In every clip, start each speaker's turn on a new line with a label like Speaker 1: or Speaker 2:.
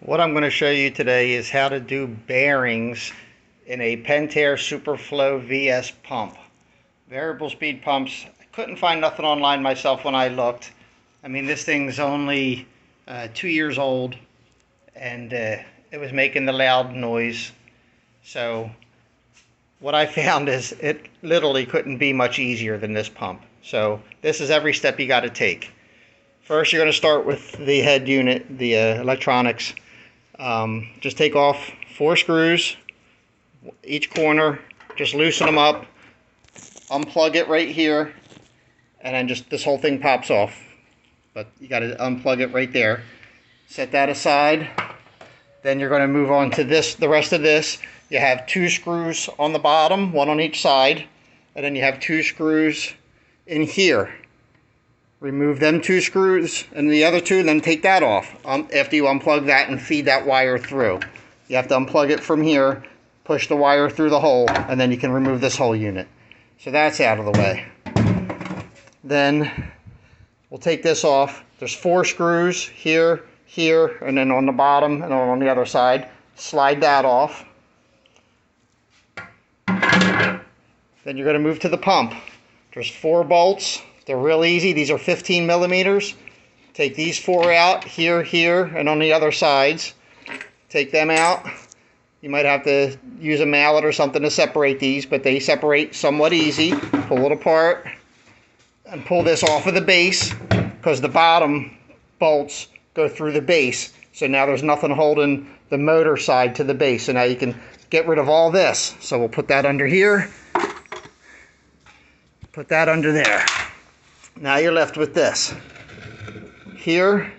Speaker 1: What I'm going to show you today is how to do bearings in a Pentair Superflow VS pump. Variable speed pumps. I couldn't find nothing online myself when I looked. I mean, this thing's only 2 years old and it was making the loud noise. So what I found is it literally couldn't be much easier than this pump. So this is every step you got to take. First, you're going to start with the head unit, the electronics. Just take off 4 screws, each corner, just loosen them up, unplug it right here, and then just this whole thing pops off. But you got to unplug it right there. Set that aside. Then you're going to move on to this, the rest of this. You have 2 screws on the bottom, 1 on each side, and then you have 2 screws in here. Remove them 2 screws and the other 2, then take that off after you unplug that and feed that wire through. You have to unplug it from here, push the wire through the hole, and then you can remove this whole unit. So that's out of the way. Then we'll take this off. There's 4 screws here, here, and then on the bottom and on the other side. Slide that off. Then you're going to move to the pump. There's 4 bolts. They're real easy. These are 15 millimeters. Take these 4 out, here, here, and on the other sides. Take them out. You might have to use a mallet or something to separate these, but they separate somewhat easy. Pull it apart and pull this off of the base because the bottom bolts go through the base. So now there's nothing holding the motor side to the base. So now you can get rid of all this. So we'll put that under here. Put that under there. Now you're left with this. Here,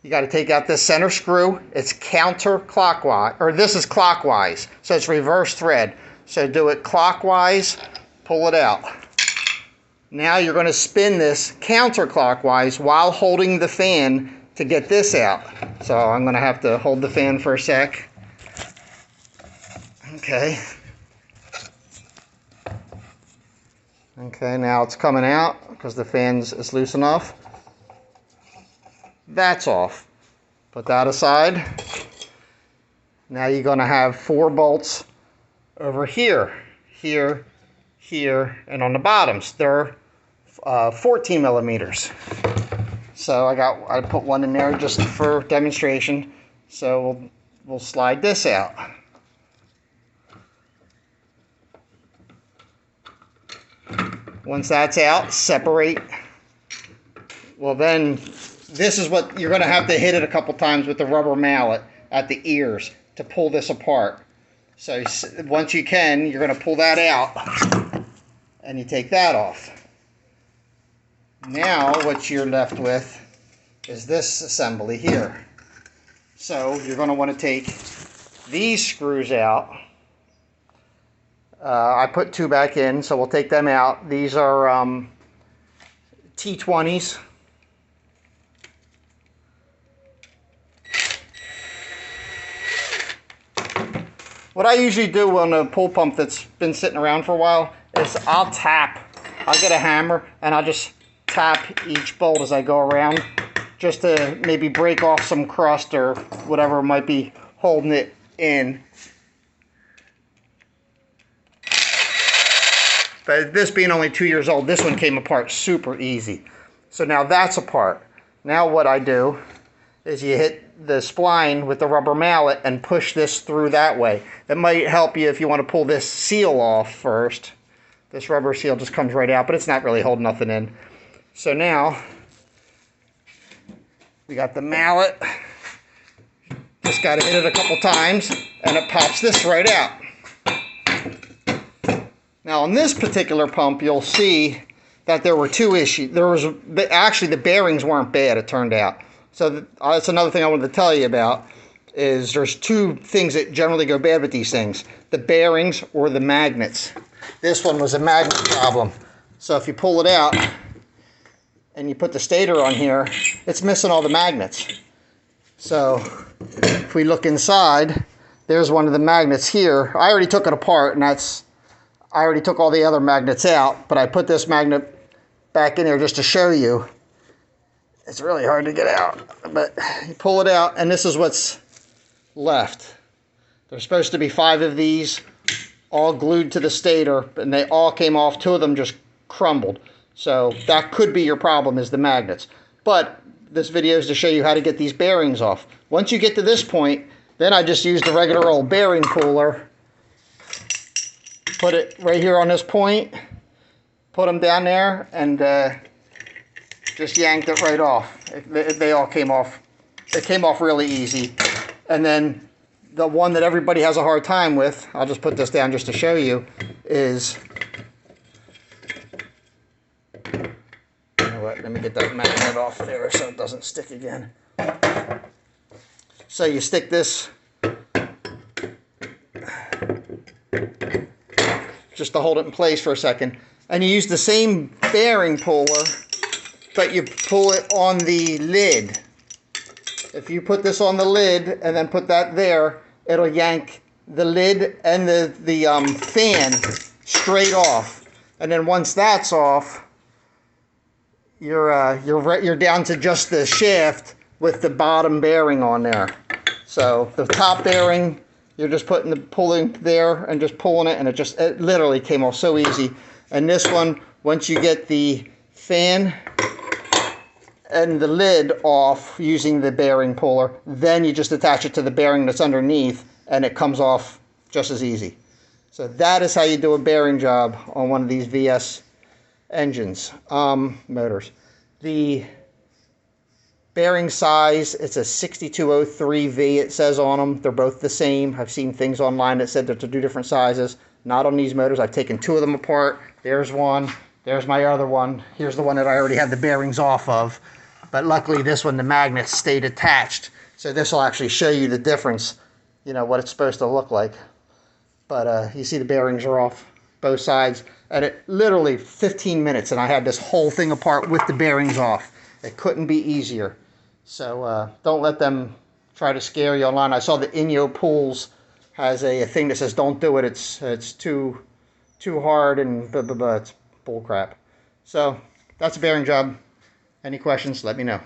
Speaker 1: you got to take out this center screw. It's counterclockwise, or this is clockwise, so it's reverse thread. So do it clockwise, pull it out. Now you're going to spin this counterclockwise while holding the fan to get this out. So I'm going to have to hold the fan for a sec. Okay. Okay, now it's coming out because the fan is loose enough. That's off. Put that aside. Now you're going to have 4 bolts over here, here, here, and on the bottoms. They're 14 millimeters. So I put one in there just for demonstration. So we'll slide this out. Once that's out, separate. Well, then this is what you're going to have to hit it a couple times with the rubber mallet at the ears to pull this apart. So once you can, you're going to pull that out and you take that off. Now what you're left with is this assembly here. So you're going to want to take these screws out. I put 2 back in, so we'll take them out. These are T20s. What I usually do on a pull pump that's been sitting around for a while is I'll get a hammer and I'll just tap each bolt as I go around just to maybe break off some crust or whatever might be holding it in. But this being only 2 years old, this one came apart super easy. So now that's apart. Now what I do is you hit the spline with the rubber mallet and push this through that way. That might help you if you want to pull this seal off first. This rubber seal just comes right out, but it's not really holding nothing in. So now we got the mallet. Just got to hit it a couple times and it pops this right out. Now on this particular pump, you'll see that there were 2 issues. Actually the bearings weren't bad, it turned out. So that's another thing I wanted to tell you about, is there's 2 things that generally go bad with these things. The bearings or the magnets. This one was a magnet problem. So if you pull it out and you put the stator on here, it's missing all the magnets. So if we look inside, there's one of the magnets here. I already took it apart, and I already took all the other magnets out, but I put this magnet back in there just to show you. It's really hard to get out, but you pull it out, and this is what's left. There's supposed to be 5 of these all glued to the stator, and they all came off. 2 of them just crumbled. So that could be your problem, is the magnets. But this video is to show you how to get these bearings off. Once you get to this point, then I just used a regular old bearing puller. Put it right here on this point, put them down there, and just yanked it right off. They all came off. It came off really easy. And then the one that everybody has a hard time with, I'll just put this down just to show you, is, you know what, let me get that magnet off there so it doesn't stick again. So you stick this just to hold it in place for a second, and you use the same bearing puller, but you pull it on the lid. If you put this on the lid and then put that there, it'll yank the lid and the fan straight off. And then once that's off, you're down to just the shaft with the bottom bearing on there. So the top bearing, you're just pulling there and just pulling it, and it literally came off so easy. And this one, once you get the fan and the lid off using the bearing puller, then you just attach it to the bearing that's underneath, and it comes off just as easy. So that is how you do a bearing job on one of these VS engines, motors. The bearing size, it's a 6203V, it says on them. They're both the same. I've seen things online that said they're to do different sizes. Not on these motors. I've taken 2 of them apart. There's one. There's my other one. Here's the one that I already have the bearings off of. But luckily this one, the magnets stayed attached. So this will actually show you the difference, you know, what it's supposed to look like. But you see the bearings are off both sides. And it literally 15 minutes, and I had this whole thing apart with the bearings off. It couldn't be easier. So don't let them try to scare you online. I saw the Inyo Pools has a thing that says don't do it. It's too hard and blah, blah, blah. It's bull crap. So that's a bearing job. Any questions, let me know.